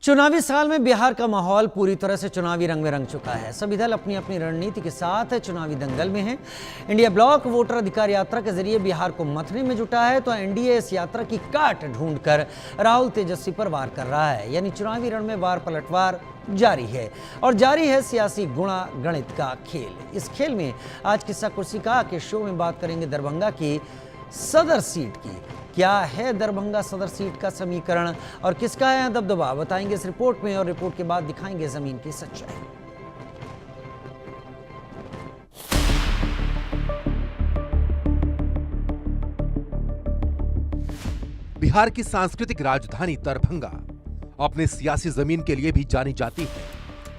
चुनावी साल में बिहार का माहौल पूरी तरह से चुनावी रंग में रंग चुका है। सभी दल अपनी अपनी रणनीति के साथ चुनावी दंगल में हैं। इंडिया ब्लॉक वोटर अधिकार यात्रा के जरिए बिहार को मथने में जुटा है, तो एनडीए इस यात्रा की काट ढूंढकर राहुल तेजस्वी पर वार कर रहा है। यानी चुनावी रण में वार पलटवार जारी है और जारी है सियासी गुणा गणित का खेल। इस खेल में आज किस्सा कुर्सी का के शो में बात करेंगे दरभंगा की सदर सीट की। क्या है दरभंगा सदर सीट का समीकरण और किसका है दबदबा, बताएंगे इस रिपोर्ट में, और रिपोर्ट के बाद दिखाएंगे जमीन की सच्चाई। बिहार की सांस्कृतिक राजधानी दरभंगा अपने सियासी जमीन के लिए भी जानी जाती है।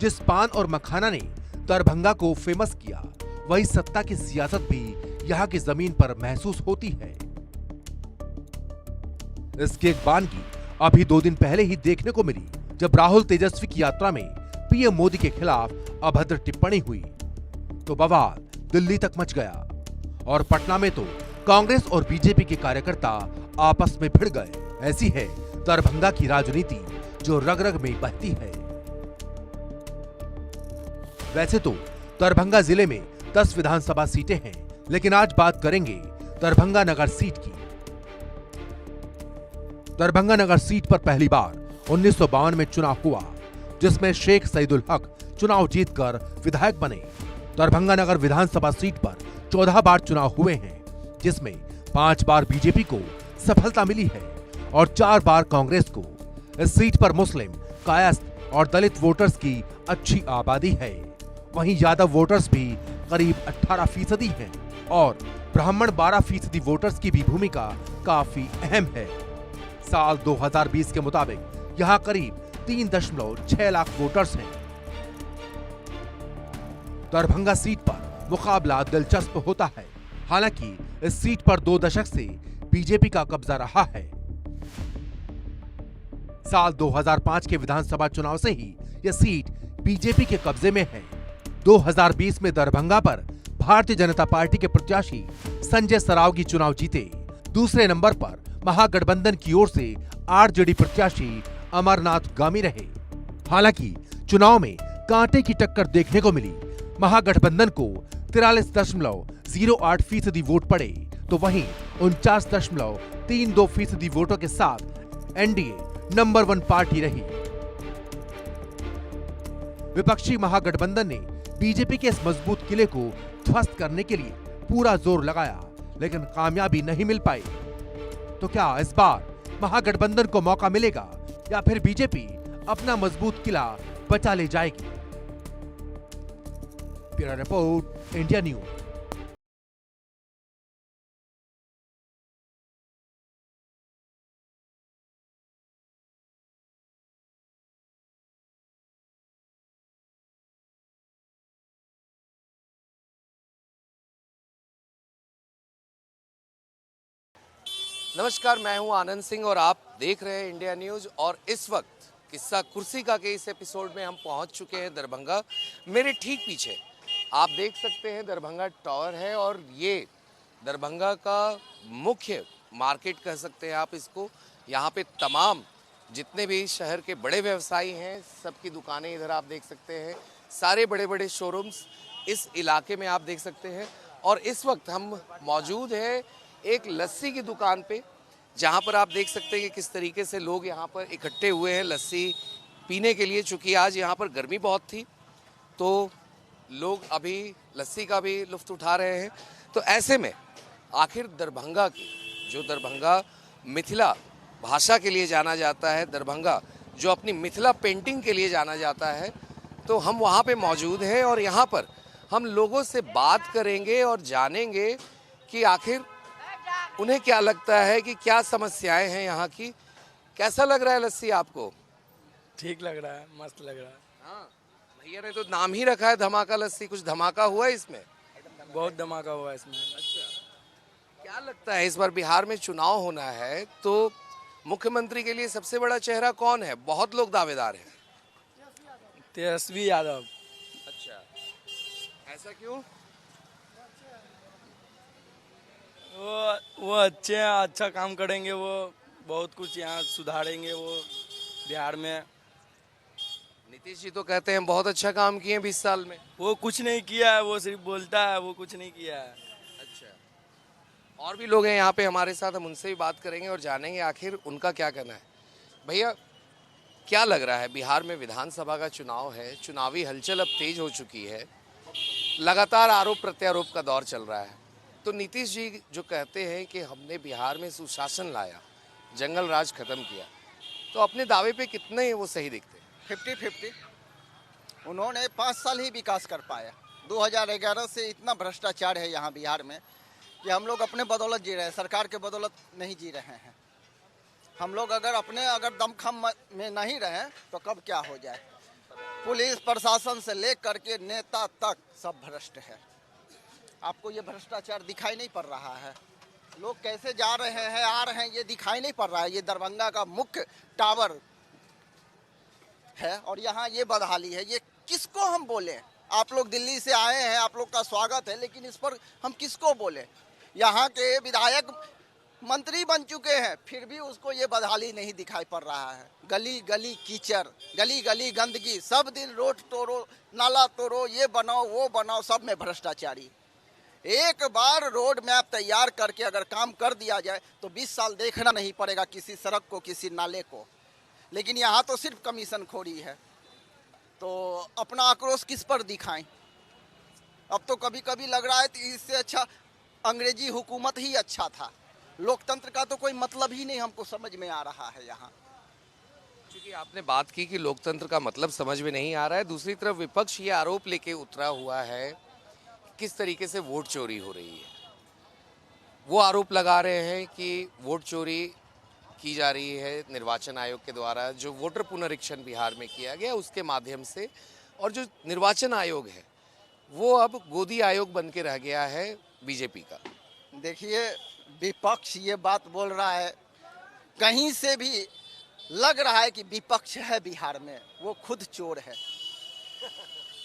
जिस पान और मखाना ने दरभंगा को फेमस किया, वही सत्ता की सियासत भी यहाँ की जमीन पर महसूस होती है। इसकी एक बानगी अभी 2 दिन पहले ही देखने को मिली, जब राहुल तेजस्वी की यात्रा में पीएम मोदी के खिलाफ अभद्र टिप्पणी हुई तो बवाल दिल्ली तक मच गया और पटना में तो कांग्रेस और बीजेपी के कार्यकर्ता आपस में भिड़ गए। ऐसी है दरभंगा की राजनीति जो रग रग में बहती है। वैसे तो दरभंगा जिले में 10 विधानसभा सीटें हैं, लेकिन आज बात करेंगे दरभंगा नगर सीट की। दरभंगा नगर सीट पर पहली बार 1952 में चुनाव हुआ, जिसमें शेख सईदुल हक चुनाव जीतकर विधायक बने। दरभंगा नगर विधानसभा सीट पर 14 बार चुनाव हुए हैं, जिसमें 5 बार बीजेपी को सफलता मिली है और 4 बार कांग्रेस को। इस सीट पर मुस्लिम, कायस्थ और दलित वोटर्स की अच्छी आबादी है। वहीं यादव वोटर्स भी करीब 18% हैं और ब्राह्मण 12% वोटर्स की भी भूमिका काफी अहम है। साल 2020 के मुताबिक यहाँ करीब 3.6 लाख वोटर्स हैं। दरभंगा सीट पर मुकाबला दिलचस्प होता है। हालांकि इस सीट पर 2 दशक से बीजेपी का कब्जा रहा है। साल 2005 के विधानसभा चुनाव से ही यह सीट बीजेपी के कब्जे में है। 2020 में दरभंगा पर भारतीय जनता पार्टी के प्रत्याशी संजय सरावगी चुनाव जीते। दूसरे नंबर पर महागठबंधन की ओर से आरजेडी प्रत्याशी अमरनाथ गामी रहे। हालांकि चुनाव में कांटे की टक्कर देखने को मिली। महागठबंधन को 43.08% वोट पड़े, तो वहीं 49.32% वोटों के साथ एनडीए नंबर 1 पार्टी रही। विपक्षी महागठबंधन ने बीजेपी के इस मजबूत किले को ध्वस्त करने के लिए पूरा जोर लगाया, लेकिन कामयाबी नहीं मिल पाई। तो क्या इस बार महागठबंधन को मौका मिलेगा या फिर बीजेपी अपना मजबूत किला बचा ले जाएगी? Bureau report, India news. नमस्कार, मैं हूं आनंद सिंह और आप देख रहे हैं इंडिया न्यूज़। और इस वक्त किस्सा कुर्सी का के इस एपिसोड में हम पहुंच चुके हैं दरभंगा। मेरे ठीक पीछे आप देख सकते हैं दरभंगा टावर है और ये दरभंगा का मुख्य मार्केट कह सकते हैं आप इसको। यहाँ पे तमाम जितने भी शहर के बड़े व्यवसायी हैं, सबकी दुकानें इधर आप देख सकते हैं। सारे बड़े बड़े शोरूम्स इस इलाके में आप देख सकते हैं। और इस वक्त हम मौजूद हैं एक लस्सी की दुकान पे, जहाँ पर आप देख सकते हैं कि किस तरीके से लोग यहाँ पर इकट्ठे हुए हैं लस्सी पीने के लिए। चूँकि आज यहाँ पर गर्मी बहुत थी, तो लोग अभी लस्सी का भी लुत्फ़ उठा रहे हैं। तो ऐसे में आखिर दरभंगा की, जो दरभंगा मिथिला भाषा के लिए जाना जाता है, दरभंगा जो अपनी मिथिला पेंटिंग के लिए जाना जाता है, तो हम वहाँ पे मौजूद हैं और यहाँ पर हम लोगों से बात करेंगे और जानेंगे कि आखिर उन्हें क्या लगता है कि क्या समस्याएं हैं यहाँ की। कैसा लग रहा है लस्सी आपको? ठीक लग रहा है, मस्त लग रहा है। हाँ, भैया ने तो नाम ही रखा है धमाका लस्सी। कुछ धमाका हुआ है इसमें? बहुत धमाका हुआ है इसमें। अच्छा, क्या लगता है इस बार बिहार में चुनाव होना है तो मुख्यमंत्री के लिए सबसे बड़ा चेहरा कौन है? बहुत लोग दावेदार हैं। तेजस्वी यादव। अच्छा, ऐसा क्यों? वो अच्छे हैं, अच्छा काम करेंगे, वो बहुत कुछ यहाँ सुधारेंगे वो बिहार में। नीतीश जी तो कहते हैं बहुत अच्छा काम किए 20 साल में। वो कुछ नहीं किया है, वो सिर्फ बोलता है, वो कुछ नहीं किया है। अच्छा, और भी लोग हैं यहाँ पे हमारे साथ, हम उनसे भी बात करेंगे और जानेंगे आखिर उनका क्या कहना है। भैया, क्या लग रहा है, बिहार में विधानसभा का चुनाव है, चुनावी हलचल अब तेज हो चुकी है, लगातार आरोप प्रत्यारोप का दौर चल रहा है, तो नीतीश जी जो कहते हैं कि हमने बिहार में सुशासन लाया, जंगल राज खत्म किया, तो अपने दावे पे कितने वो सही दिखते हैं? 50-50। उन्होंने 5 साल ही विकास कर पाया। 2011 से इतना भ्रष्टाचार है यहाँ बिहार में कि हम लोग अपने बदौलत जी रहे हैं, सरकार के बदौलत नहीं जी रहे हैं। हम लोग अगर दमखम में नहीं रहें तो कब क्या हो जाए। पुलिस प्रशासन से लेकर के नेता तक सब भ्रष्ट है। आपको ये भ्रष्टाचार दिखाई नहीं पड़ रहा है? लोग कैसे जा रहे हैं, आ रहे हैं, ये दिखाई नहीं पड़ रहा है। ये दरभंगा का मुख्य टावर है और यहाँ ये बदहाली है। ये किसको हम बोले? आप लोग दिल्ली से आए हैं, आप लोग का स्वागत है, लेकिन इस पर हम किसको बोले? यहाँ के विधायक मंत्री बन चुके हैं, फिर भी उसको ये बदहाली नहीं दिखाई पड़ रहा है। गली गली कीचड़, गली गली गंदगी, सब दिन रोड तोड़ो, नाला तोड़ो, ये बनाओ वो बनाओ, सब में भ्रष्टाचारी। एक बार रोड मैप तैयार करके अगर काम कर दिया जाए तो 20 साल देखना नहीं पड़ेगा किसी सड़क को, किसी नाले को। लेकिन यहाँ तो सिर्फ कमीशन खोरी है, तो अपना आक्रोश किस पर दिखाएं? अब तो कभी कभी लग रहा है कि इससे अच्छा अंग्रेजी हुकूमत ही अच्छा था। लोकतंत्र का तो कोई मतलब ही नहीं हमको समझ में आ रहा है यहाँ। क्योंकि आपने बात की कि लोकतंत्र का मतलब समझ में नहीं आ रहा है, दूसरी तरफ विपक्ष ये आरोप लेके उतरा हुआ है किस तरीके से वोट चोरी हो रही है। वो आरोप लगा रहे हैं कि वोट चोरी की जा रही है निर्वाचन आयोग के द्वारा, जो वोटर पुनरीक्षण बिहार में किया गया उसके माध्यम से, और जो निर्वाचन आयोग है वो अब गोदी आयोग बन के रह गया है बीजेपी का। देखिए, विपक्ष ये बात बोल रहा है, कहीं से भी लग रहा है कि विपक्ष है बिहार में, वो खुद चोर है,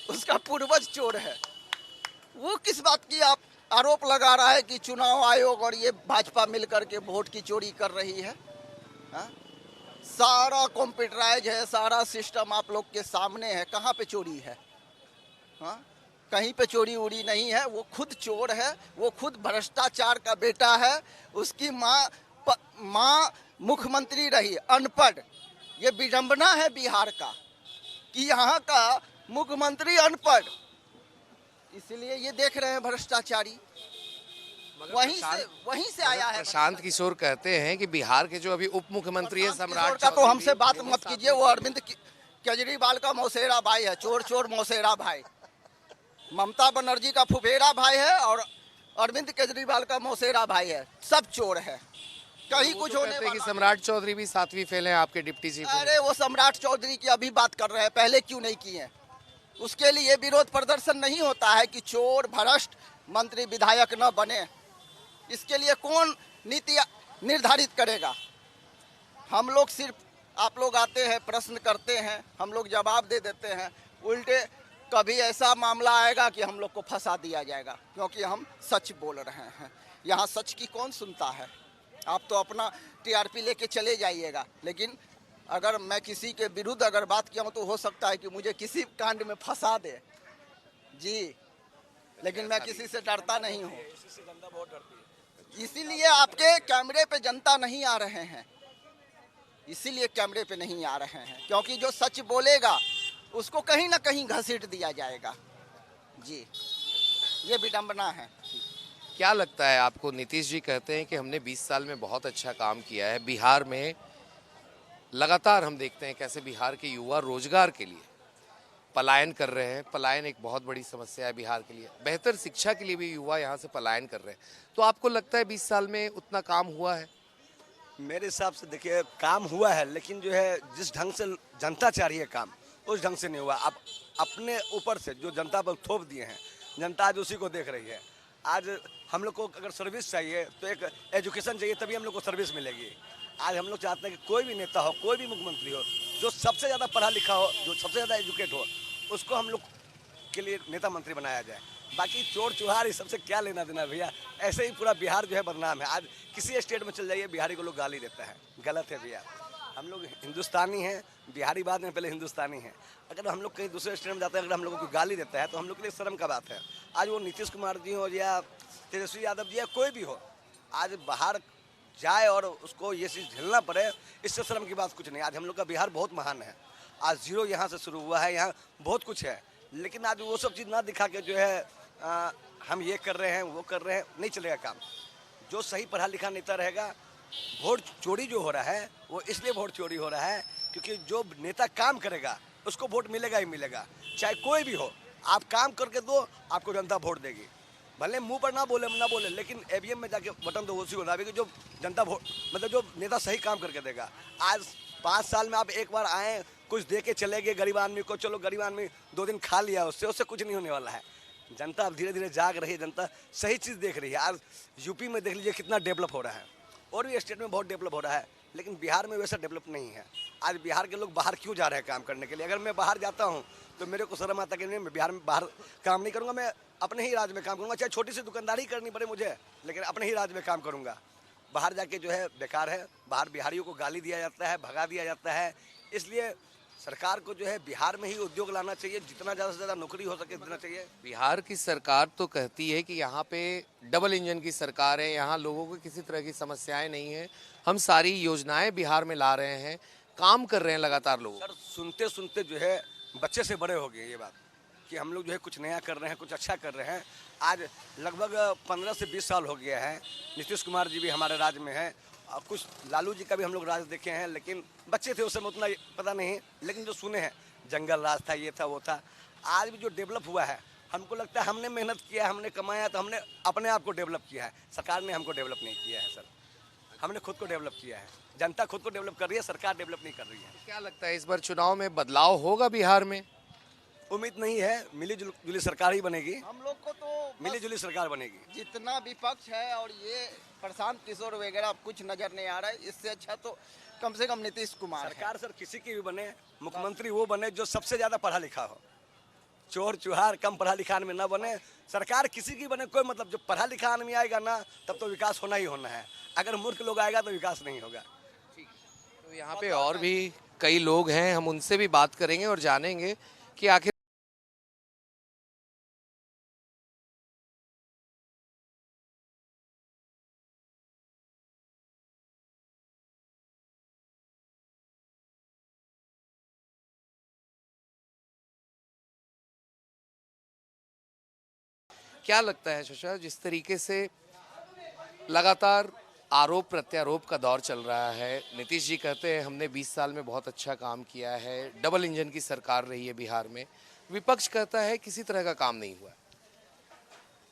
उसका पूर्वज चोर है। वो किस बात की आप आरोप लगा रहा है कि चुनाव आयोग और ये भाजपा मिलकर के वोट की चोरी कर रही है? हा? सारा कंप्यूटराइज है, सारा सिस्टम आप लोग के सामने है, कहाँ पे चोरी है? हाँ, कहीं पे चोरी उड़ी नहीं है। वो खुद चोर है, वो खुद भ्रष्टाचार का बेटा है। उसकी माँ मुख्यमंत्री रही, अनपढ़। ये विडंबना है बिहार का कि यहाँ का मुख्यमंत्री अनपढ़, इसलिए ये देख रहे हैं भ्रष्टाचारी। वहीं से आया है। प्रशांत किशोर कहते हैं कि बिहार के जो अभी उप मुख्यमंत्री है सम्राट का, तो हमसे बात मत कीजिए। वो अरविंद केजरीवाल का मौसेरा भाई है, चोर चोर मौसेरा भाई। ममता बनर्जी का फुफेरा भाई है और अरविंद केजरीवाल का मौसेरा भाई है। सब चोर है, कहीं कुछ होने वाला कि सम्राट चौधरी भी 7वीं फेल है आपके डिप्टी चीफ। अरे वो सम्राट चौधरी की अभी बात कर रहे हैं, पहले क्यों नहीं किए? उसके लिए विरोध प्रदर्शन नहीं होता है कि चोर भ्रष्ट मंत्री विधायक न बने। इसके लिए कौन नीति निर्धारित करेगा? हम लोग सिर्फ, आप लोग आते हैं, प्रश्न करते हैं, हम लोग जवाब दे देते हैं। उल्टे कभी ऐसा मामला आएगा कि हम लोग को फंसा दिया जाएगा, क्योंकि हम सच बोल रहे हैं। यहाँ सच की कौन सुनता है? आप तो अपना टीआरपी लेके चले जाइएगा, लेकिन अगर मैं किसी के विरुद्ध अगर बात किया हूँ तो हो सकता है कि मुझे किसी कांड में फंसा दे जी, लेकिन मैं किसी से डरता नहीं हूँ। इसीलिए आपके कैमरे पे जनता नहीं आ रहे हैं, इसीलिए कैमरे पे नहीं आ रहे हैं, क्योंकि जो सच बोलेगा उसको कहीं ना कहीं घसीट दिया जाएगा जी। ये विडंबना है। क्या लगता है आपको? नीतीश जी कहते हैं कि हमने 20 साल में बहुत अच्छा काम किया है बिहार में। लगातार हम देखते हैं कैसे बिहार के युवा रोजगार के लिए पलायन कर रहे हैं। पलायन एक बहुत बड़ी समस्या है बिहार के लिए। बेहतर शिक्षा के लिए भी युवा यहाँ से पलायन कर रहे हैं। तो आपको लगता है 20 साल में उतना काम हुआ है? मेरे हिसाब से देखिए, काम हुआ है, लेकिन जो है जिस ढंग से जनता चाह रही है काम, उस ढंग से नहीं हुआ। अब अपने ऊपर से जो जनता पर थोप दिए हैं, जनता आज उसी को देख रही है। आज हम लोग को अगर सर्विस चाहिए तो एक एजुकेशन चाहिए, तभी हम लोग को सर्विस मिलेगी। आज हम लोग चाहते हैं कि कोई भी नेता हो, कोई भी मुख्यमंत्री हो, जो सबसे ज़्यादा पढ़ा लिखा हो, जो सबसे ज़्यादा एजुकेट हो, उसको हम लोग के लिए नेता मंत्री बनाया जाए। बाकी चोर चुहार इस सबसे क्या लेना देना भैया। ऐसे ही पूरा बिहार जो है बदनाम है। आज किसी स्टेट में चल जाइए, बिहारी को लोग गाली देता है। गलत है भैया। हम लोग हिंदुस्तानी हैं, बिहारी बाद में, पहले हिंदुस्तानी हैं। अगर हम लोग कहीं दूसरे स्टेट में जाते हैं, अगर हम लोगों को गाली देता है तो हम लोग के लिए शर्म का बात है। आज वो नीतीश कुमार जी हो या तेजस्वी यादव जी या कोई भी हो, आज बाहर जाए और उसको ये चीज़ झेलना पड़े, इससे शर्म की बात कुछ नहीं। आज हम लोग का बिहार बहुत महान है। आज जीरो यहाँ से शुरू हुआ है, यहाँ बहुत कुछ है, लेकिन आज वो सब चीज़ ना दिखा के जो है हम ये कर रहे हैं, वो कर रहे हैं, नहीं चलेगा काम। जो सही पढ़ा लिखा नेता रहेगा, वोट चोरी जो हो रहा है वो इसलिए वोट चोरी हो रहा है क्योंकि जो नेता काम करेगा उसको वोट मिलेगा ही मिलेगा, चाहे कोई भी हो। आप काम करके दो, आपको जनता वोट देगी। भले मुंह पर ना बोले, लेकिन ईवीएम में जाके बटन तो उसी को दाबेगी जो जनता वोट, मतलब जो नेता सही काम करके देगा। आज 5 साल में आप एक बार आए, कुछ दे के चले गए गरीब आदमी को, चलो गरीब आदमी 2 दिन खा लिया, उससे कुछ नहीं होने वाला है। जनता अब धीरे धीरे जाग रही है, जनता सही चीज़ देख रही है। आज यूपी में देख लीजिए कितना डेवलप हो रहा है, और भी स्टेट में बहुत डेवलप हो रहा है, लेकिन बिहार में वैसा डेवलप नहीं है। आज बिहार के लोग बाहर क्यों जा रहे हैं काम करने के लिए? अगर मैं बाहर जाता हूँ तो मेरे को शर्म आता कि नहीं, मैं बिहार में बाहर काम नहीं करूँगा, मैं अपने ही राज्य में काम करूँगा, चाहे छोटी सी दुकानदारी करनी पड़े मुझे, लेकिन अपने ही राज्य में काम करूँगा। बाहर जाके जो है बेकार है। बाहर बिहारियों को गाली दिया जाता है, भगा दिया जाता है। इसलिए सरकार को जो है बिहार में ही उद्योग लाना चाहिए, जितना ज़्यादा से ज़्यादा नौकरी हो सके देना चाहिए। बिहार की सरकार तो कहती है कि यहाँ पे डबल इंजन की सरकार है, यहाँ लोगों को किसी तरह की समस्याएं नहीं है, हम सारी योजनाएं बिहार में ला रहे हैं, काम कर रहे हैं लगातार लोग। सर सुनते सुनते जो है बच्चे से बड़े हो गए ये बात कि हम लोग जो है कुछ नया कर रहे हैं, कुछ अच्छा कर रहे हैं। आज लगभग 15 से 20 साल हो गया है, नीतीश कुमार जी भी हमारे राज्य में हैं, और कुछ लालू जी का भी हम लोग राज देखे हैं, लेकिन बच्चे थे उस समय उतना पता नहीं, लेकिन जो सुने हैं जंगल राज था, ये था, वो था। आज भी जो डेवलप हुआ है, हमको लगता है हमने मेहनत किया, हमने कमाया, तो हमने अपने आप को डेवलप किया है, सरकार ने हमको डेवलप नहीं किया है। सर हमने खुद को डेवलप किया है, जनता खुद को डेवलप कर रही है, सरकार डेवलप नहीं कर रही है। क्या लगता है इस बार चुनाव में बदलाव होगा बिहार में? उम्मीद नहीं है, मिली जुली सरकार ही बनेगी, हम लोग को तो मिली जुली सरकार बनेगी। जितना विपक्ष है और ये प्रशांत किशोर वगैरह कुछ नजर नहीं आ रहा है, इससे अच्छा तो कम से कम नीतीश कुमार है। सरकार सर किसी की भी बने, मुख्यमंत्री वो बने जो सबसे ज्यादा पढ़ा लिखा हो, चोर चुहार कम पढ़ा लिखा में ना बने। सरकार किसी की बने कोई मतलब, जो पढ़ा लिखा आदमी आएगा ना तब तो विकास होना ही होना है, अगर मूर्ख लोग आएगा तो विकास नहीं होगा। तो यहाँ पे और भी कई लोग हैं, हम उनसे भी बात करेंगे और जानेंगे कि आखिर क्या लगता है शशा, जिस तरीके से लगातार आरोप प्रत्यारोप का दौर चल रहा है, नीतीश जी कहते हैं हमने 20 साल में बहुत अच्छा काम किया है, डबल इंजन की सरकार रही है बिहार में, विपक्ष कहता है किसी तरह का काम नहीं हुआ।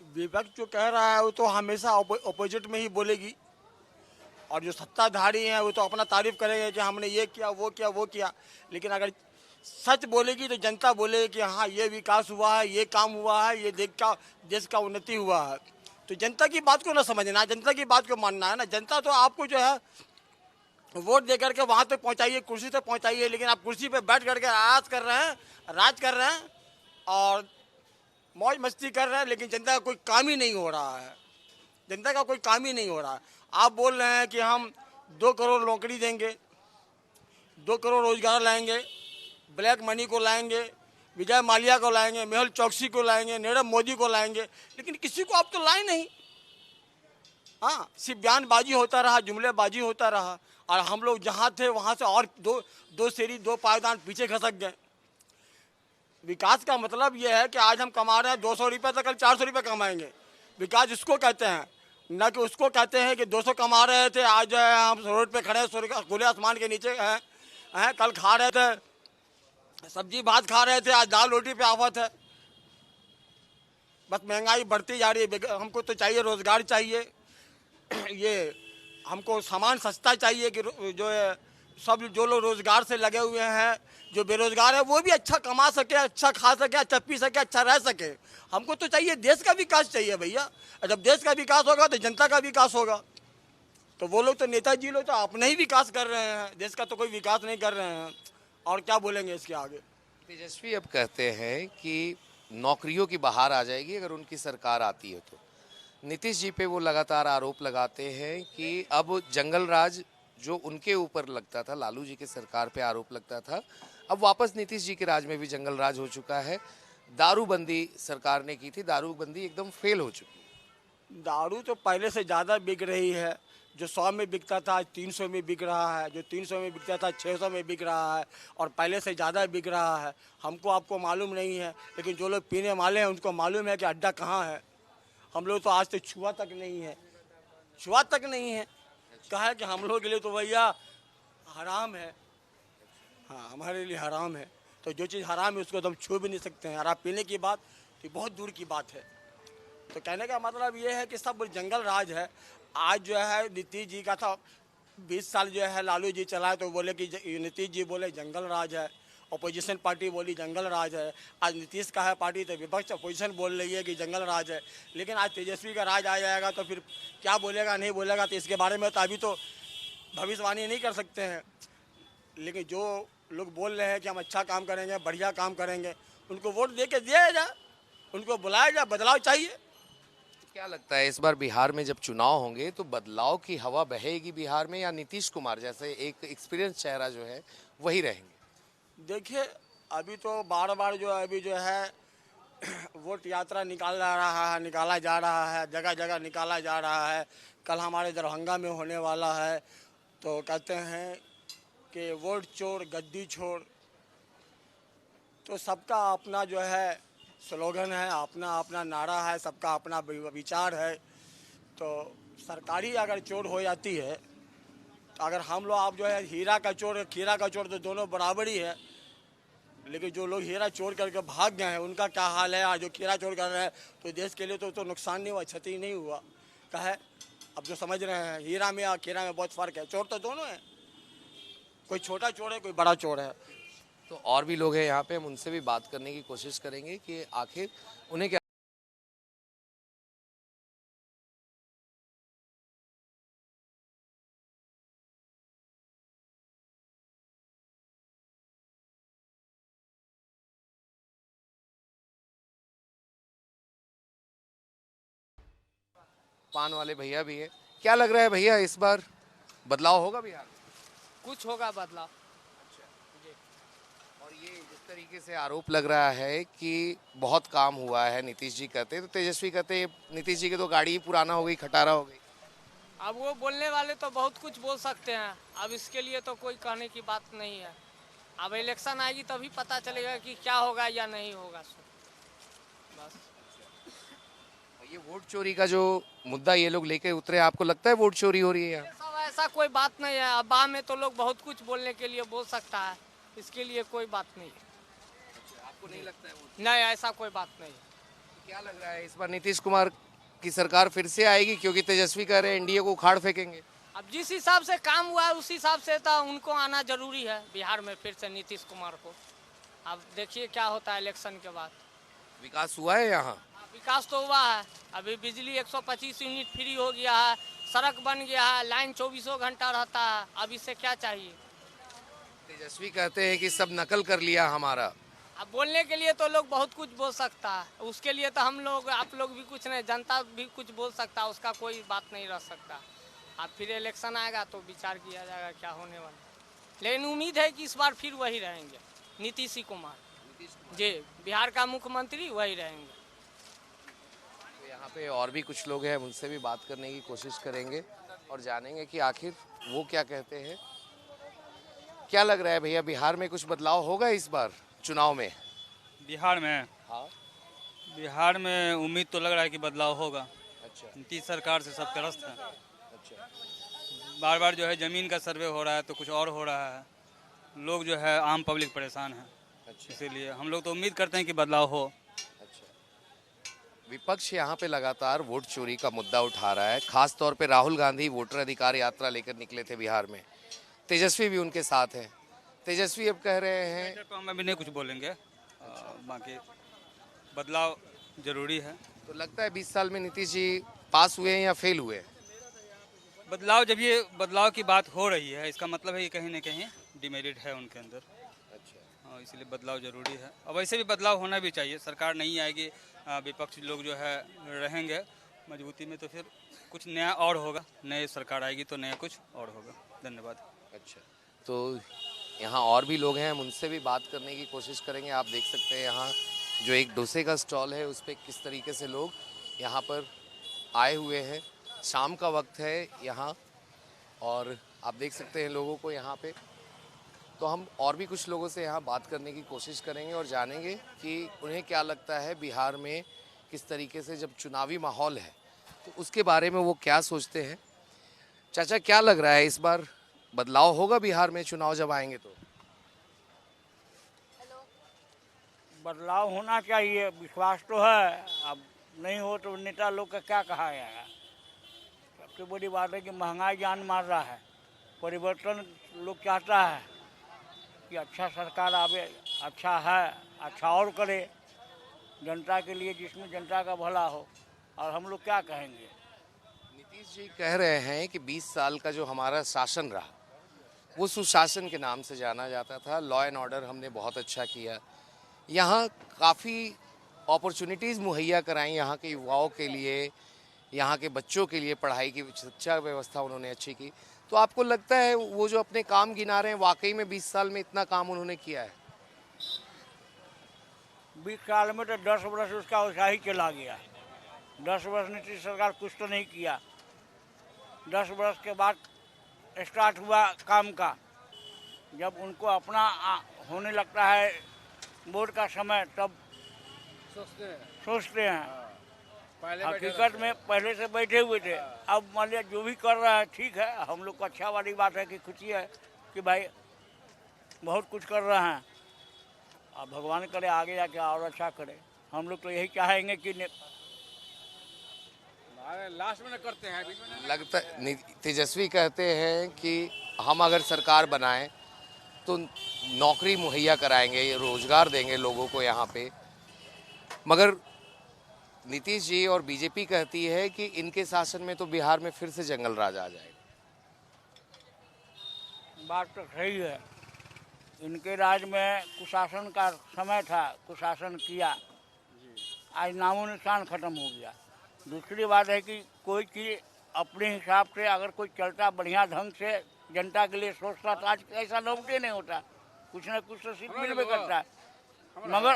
विपक्ष जो कह रहा है वो तो हमेशा अपोजिट में ही बोलेगी, और जो सत्ताधारी हैं वो तो अपना तारीफ करेंगे कि हमने ये किया, वो किया, वो किया, लेकिन अगर सच बोलेगी तो जनता बोलेगी कि हाँ ये विकास हुआ है, ये काम हुआ है, ये देश का उन्नति हुआ है। तो जनता की बात को ना समझना, जनता की बात को मानना है ना। जनता तो आपको जो है वोट दे करके वहाँ तक पहुँचाइए, कुर्सी तक पहुँचाइए, लेकिन आप कुर्सी पे बैठ करके राज कर रहे हैं और मौज मस्ती कर रहे हैं, लेकिन जनता का कोई काम ही नहीं हो रहा है। जनता का कोई काम ही नहीं हो रहा है। आप बोल रहे हैं कि हम 2 करोड़ नौकरी देंगे, 2 करोड़ रोजगार लाएंगे, ब्लैक मनी को लाएंगे, विजय माल्या को लाएंगे, मेहुल चौकसी को लाएंगे, नीरव मोदी को लाएंगे, लेकिन किसी को आप तो लाए नहीं। हाँ, सिर्फ बयानबाजी होता रहा, जुमलेबाजी होता रहा, और हम लोग जहाँ थे वहाँ से और दो सीढ़ी 2 पायदान पीछे खसक गए। विकास का मतलब ये है कि आज हम कमा रहे हैं 200 रुपये, तो कल 400 रुपये कमाएंगे। विकास इसको कहते हैं, न कि उसको कहते हैं कि 200 कमा रहे थे, आज जो है हम रोड पे खड़े हैं, खुले आसमान के नीचे हैं, कल खा रहे थे सब्जी भात खा रहे थे, आज दाल रोटी पे आफत है। बस महंगाई बढ़ती जा रही है। हमको तो चाहिए रोजगार चाहिए, ये हमको सामान सस्ता चाहिए कि जो है सब जो लोग रोजगार से लगे हुए हैं, जो बेरोजगार है वो भी अच्छा कमा सके, अच्छा खा सके, अच्छा पी सके, अच्छा रह सके। हमको तो चाहिए देश का विकास चाहिए भैया। जब देश का विकास होगा तो जनता का विकास होगा। तो वो लोग तो नेताजी लोग तो अपने ही विकास कर रहे हैं, देश का तो कोई विकास नहीं कर रहे हैं। और क्या बोलेंगे इसके आगे। तेजस्वी अब कहते हैं कि नौकरियों की बहार आ जाएगी अगर उनकी सरकार आती है तो। नीतीश जी पे वो लगातार आरोप लगाते हैं कि अब जंगल राज जो उनके ऊपर लगता था, लालू जी की सरकार पे आरोप लगता था, अब वापस नीतीश जी के राज में भी जंगल राज हो चुका है। दारूबंदी सरकार ने की थी, दारूबंदी एकदम फेल हो चुकी है। दारू तो पहले से ज़्यादा बिक रही है। जो 100 में बिकता था आज 300 में बिक रहा है, जो 300 में बिकता था 600 में बिक रहा है, और पहले से ज़्यादा बिक रहा है। हमको आपको मालूम नहीं है, लेकिन जो लोग पीने वाले हैं उनको मालूम है कि अड्डा कहाँ है। हम लोग तो आज तक छुआ तक नहीं है, छुआ तक नहीं है। कहा है कि हम लोग के लिए तो भैया हराम है। हाँ, हमारे लिए हराम है। तो जो चीज़ हराम है उसको तो हम छू भी नहीं सकते हैं। और आप पीने की बात तो बहुत दूर की बात है। तो कहने का मतलब ये है कि सब जंगल राज है। आज जो है नीतीश जी का था 20 साल जो है लालू जी चलाए तो बोले कि नीतीश जी बोले जंगल राज है, अपोजिशन पार्टी बोली जंगल राज है। आज नीतीश का है पार्टी तो विपक्ष अपोजिशन बोल रही है कि जंगल राज है। लेकिन आज तेजस्वी का राज आ जाएगा तो फिर क्या बोलेगा नहीं बोलेगा तो इसके बारे में तो अभी तो भविष्यवाणी नहीं कर सकते हैं। लेकिन जो लोग बोल रहे हैं कि हम अच्छा काम करेंगे, बढ़िया काम करेंगे, उनको वोट दे के दिया जाए, उनको बुलाया जाए। बदलाव चाहिए। क्या लगता है इस बार बिहार में जब चुनाव होंगे तो बदलाव की हवा बहेगी बिहार में, या नीतीश कुमार जैसे एक एक्सपीरियंस चेहरा जो है वही रहेंगे? देखिए, अभी तो बार बार जो है अभी जो है वोट यात्रा निकाला जा रहा है, जगह जगह निकाला जा रहा है। कल हमारे दरभंगा में होने वाला है। तो कहते हैं कि वोट चोर गद्दी छोड़। तो सबका अपना जो है स्लोगन है, अपना अपना नारा है, सबका अपना विचार है। तो सरकारी अगर चोर हो जाती है तो अगर हम लोग आप जो है हीरा का चोर खीरा का चोर तो दोनों बराबर ही है। लेकिन जो लोग हीरा चोर करके भाग गए हैं उनका क्या हाल है? और जो खीरा चोर कर रहे हैं तो देश के लिए तो नुकसान नहीं हुआ, क्षति नहीं हुआ। क्या है, अब जो समझ रहे हैं हीरा में और खीरा में बहुत फ़र्क है। चोर तो दोनों है, कोई छोटा चोर है कोई बड़ा चोर है। तो और भी लोग हैं यहाँ पे, हम उनसे भी बात करने की कोशिश करेंगे कि आखिर उन्हें क्या पान वाले भैया भी है। क्या लग रहा है भैया इस बार बदलाव होगा बिहार में? कुछ होगा बदलाव। और ये जिस तरीके से आरोप लग रहा है कि बहुत काम हुआ है, नीतीश जी कहते तो तेजस्वी कहते नीतीश जी की तो गाड़ी ही पुराना हो गई, खटारा हो गई। अब वो बोलने वाले तो बहुत कुछ बोल सकते हैं, अब इसके लिए तो कोई कहने की बात नहीं है। अब इलेक्शन आएगी तभी पता चलेगा कि क्या होगा या नहीं होगा। बस ये वोट चोरी का जो मुद्दा ये लोग लेके उतरे, आपको लगता है वोट चोरी हो रही है यहाँ? सब ऐसा कोई बात नहीं है। अब में तो लोग बहुत कुछ बोलने के लिए बोल सकता है, इसके लिए कोई बात नहीं है। आपको नहीं लगता है वोट? नहीं, ऐसा कोई बात नहीं है। क्या लग रहा है इस बार नीतीश कुमार की सरकार फिर से आएगी, क्योंकि तेजस्वी कह रहे हैं एनडीए को उखाड़ फेंकेंगे? अब जिस हिसाब से काम हुआ है उस हिसाब से तो उनको आना जरूरी है बिहार में फिर से, नीतीश कुमार को। अब देखिए क्या होता है इलेक्शन के बाद। विकास हुआ है यहाँ? विकास तो हुआ है। अभी बिजली 125 यूनिट फ्री हो गया है, सड़क बन गया है, लाइन 24 घंटा रहता है। अब इससे क्या चाहिए? तेजस्वी कहते हैं कि सब नकल कर लिया हमारा। अब बोलने के लिए तो लोग बहुत कुछ बोल सकता है, उसके लिए तो हम लोग आप लोग भी कुछ नहीं, जनता भी कुछ बोल सकता है, उसका कोई बात नहीं रह सकता। अब फिर इलेक्शन आएगा तो विचार किया जाएगा क्या होने वाला। लेकिन उम्मीद है कि इस बार फिर वही रहेंगे, नीतीश कुमार जी, बिहार का मुख्यमंत्री वही रहेंगे। यहाँ पे और भी कुछ लोग हैं, उनसे भी बात करने की कोशिश करेंगे और जानेंगे कि आखिर वो क्या कहते हैं। क्या लग रहा है भैया, बिहार में कुछ बदलाव होगा इस बार चुनाव में? बिहार में? हाँ। बिहार में उम्मीद तो लग रहा है कि बदलाव होगा। अच्छा। नीतीश सरकार से सब त्रस्त है। अच्छा। बार बार जो है ज़मीन का सर्वे हो रहा है तो कुछ और हो रहा है, लोग जो है आम पब्लिक परेशान है। अच्छा। इसीलिए हम लोग तो उम्मीद करते हैं कि बदलाव हो। विपक्ष यहाँ पे लगातार वोट चोरी का मुद्दा उठा रहा है, खास तौर पे राहुल गांधी वोटर अधिकार यात्रा लेकर निकले थे बिहार में, तेजस्वी भी उनके साथ हैं। तेजस्वी अब कह रहे हैं तो हम अभी नहीं कुछ बोलेंगे। बाकी बदलाव जरूरी है। तो लगता है 20 साल में नीतीश जी पास हुए हैं या फेल हुए? बदलाव, जब ये बदलाव की बात हो रही है इसका मतलब है कि कहीं ना कहीं डिमेरिट है उनके अंदर। अच्छा। हाँ, इसलिए बदलाव जरूरी है। अब ऐसे भी बदलाव होना भी चाहिए। सरकार नहीं आएगी, विपक्ष लोग जो है रहेंगे मजबूती में, तो फिर कुछ नया और होगा। नई सरकार आएगी तो नया कुछ और होगा। धन्यवाद। अच्छा, तो यहाँ और भी लोग हैं, हम उनसे भी बात करने की कोशिश करेंगे। आप देख सकते हैं यहाँ जो एक डोसे का स्टॉल है उस पर किस तरीके से लोग यहाँ पर आए हुए हैं। शाम का वक्त है यहाँ और आप देख सकते हैं लोगों को यहाँ पे। तो हम और भी कुछ लोगों से यहाँ बात करने की कोशिश करेंगे और जानेंगे कि उन्हें क्या लगता है बिहार में किस तरीके से जब चुनावी माहौल है तो उसके बारे में वो क्या सोचते हैं। चाचा, क्या लग रहा है इस बार बदलाव होगा बिहार में चुनाव जब आएंगे तो? बदलाव होना चाहिए, विश्वास तो है। अब नहीं हो तो नेता लोग का क्या कहा जाएगा। सबसे बड़ी बात है कि महंगाई जान मार रहा है। परिवर्तन लोग चाहता है कि अच्छा सरकार आवे, अच्छा है, अच्छा और करे जनता के लिए, जिसमें जनता का भला हो। और हम लोग क्या कहेंगे। नीतीश जी कह रहे हैं कि 20 साल का जो हमारा शासन रहा वो सुशासन के नाम से जाना जाता था। लॉ एंड ऑर्डर हमने बहुत अच्छा किया, यहाँ काफ़ी अपॉर्चुनिटीज़ मुहैया कराई यहाँ के युवाओं के लिए, यहाँ के बच्चों के लिए पढ़ाई की शिक्षा व्यवस्था उन्होंने अच्छी की। तो आपको लगता है वो जो अपने काम गिना रहे हैं वाकई में 20 साल में इतना काम उन्होंने किया है? 20 साल में तो 10 वर्ष उसका वैसा ही चला गया। 10 वर्ष नीतीश सरकार कुछ तो नहीं किया। 10 वर्ष के बाद स्टार्ट हुआ काम का। जब उनको अपना होने लगता है वोट का समय, तब सोचते हैं। हकीकत में पहले से बैठे हुए थे। अब मान लिया जो भी कर रहा है ठीक है, हम लोग को अच्छा वाली बात है कि खुशी है कि भाई बहुत कुछ कर रहे हैं। अब भगवान करे आगे जाके और अच्छा करे। हम लोग तो यही चाहेंगे कि लास्ट में न करते हैं, बीच में लगता तेजस्वी कहते हैं कि हम अगर सरकार बनाएं तो नौकरी मुहैया कराएंगे, रोजगार देंगे लोगों को यहाँ पे। मगर नीतीश जी और बीजेपी कहती है कि इनके शासन में तो बिहार में फिर से जंगल राज आ जाएगा। बात तो सही है। इनके राज में कुशासन का समय था, कुशासन किया। आज नामो निशान खत्म हो गया। दूसरी बात है कि कोई चीज़ अपने हिसाब से अगर कोई चलता बढ़िया ढंग से जनता के लिए सोचता तो आज ऐसा नौबते नहीं होता। कुछ न कुछ तो सीट मिलबे करता है। मगर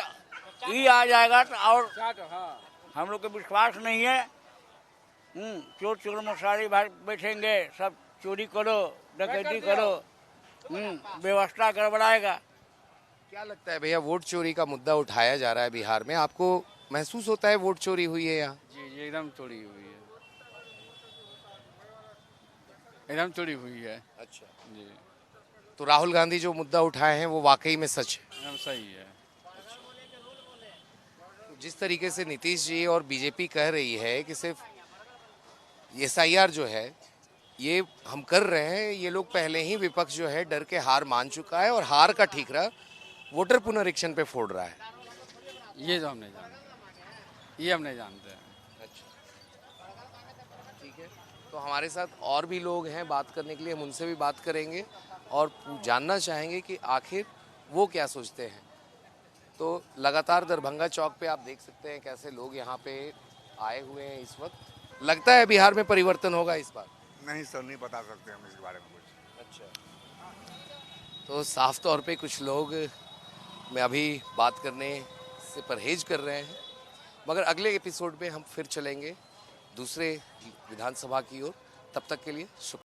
ये आ जाएगा तो और हम लोग को विश्वास नहीं है। चोर चोर मसारी भाई बैठेंगे, सब चोरी करो, डकैती करो, व्यवस्था गड़बड़ाएगा। क्या लगता है भैया, वोट चोरी का मुद्दा उठाया जा रहा है बिहार में, आपको महसूस होता है वोट चोरी हुई है यहाँ? जी एकदम चोरी हुई है, एकदम चोरी हुई है। अच्छा जी तो राहुल गांधी जो मुद्दा उठाए हैं वो वाकई में सच है? एकदम सही है। तो जिस तरीके से नीतीश जी और बीजेपी कह रही है कि सिर्फ SIR जो है ये हम कर रहे हैं, ये लोग पहले ही विपक्ष जो है डर के हार मान चुका है और हार का ठीकरा वोटर पुनरीक्षण पे फोड़ रहा है। ये तो हम नहीं जानते, ये हम नहीं जानते हैं। ठीक है, तो हमारे साथ और भी लोग हैं बात करने के लिए, हम उनसे भी बात करेंगे और जानना चाहेंगे कि आखिर वो क्या सोचते हैं। तो लगातार दरभंगा चौक पे आप देख सकते हैं कैसे लोग यहाँ पे आए हुए हैं इस वक्त। लगता है बिहार में परिवर्तन होगा इस बार? नहीं सर, नहीं बता सकते हम इस बारे में कुछ। अच्छा, तो साफ तौर पे कुछ लोग मैं अभी बात करने से परहेज कर रहे हैं, मगर अगले एपिसोड में हम फिर चलेंगे दूसरे विधानसभा की ओर। तब तक के लिए शुक्रिया।